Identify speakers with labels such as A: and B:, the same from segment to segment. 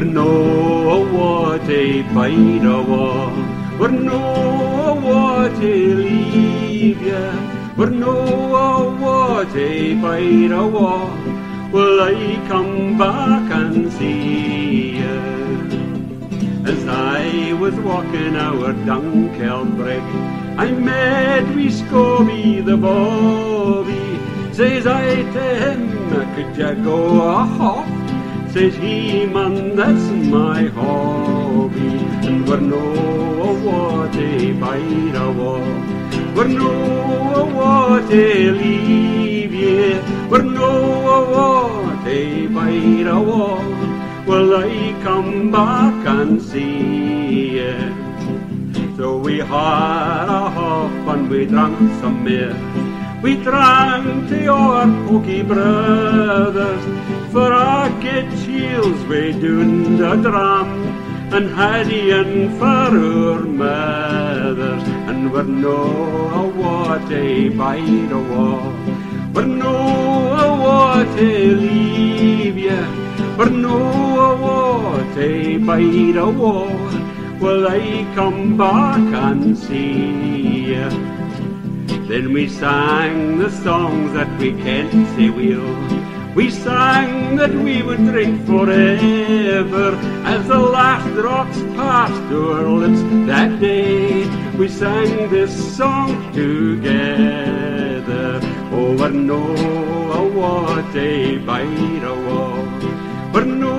A: We're no what a bide a wa. We're no what a leave ya. We're no what a bide a wa. Will I come back and see ya? As I was walking our Dunkeld Brig, I met wee Scobie the Bobby. Says I to him, could ya go a hop? Says he, man, that's my hobby. And we're no what a bide a wa. We're no what a leave ye. We're no what a bide a wa. Will I come back and see ye? So we had a hop and we drank some beer. We drank to your pokey brothers, for our get shields we doon the drum, and Haddie and for our mothers. And we're no what a bide a wa. We're no what a leave ya. We're no what a bide a wa. Will I come back and see ya? Then we sang the songs that we can't say we'll. We sang that we would drink forever. As the last drops passed our lips that day, we sang this song together. Oh, we're no what a bide a wa. We're no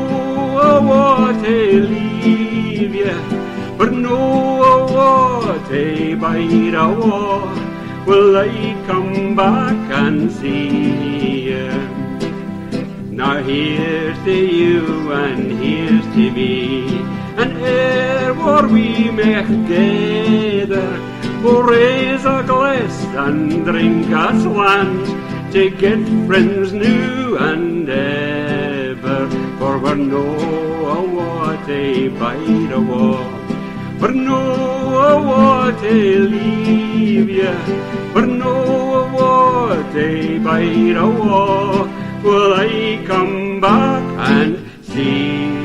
A: what a leave ya. We're no what a bide a wa. Will I come back and see ya? Now here's to you and here's to me, and ere war we may gather, we'll raise a glass and drink a slant to get friends new and ever. For we're no what a bide a wa. We're no what a leave ya. We're no what a bide a wa. Will I come back and see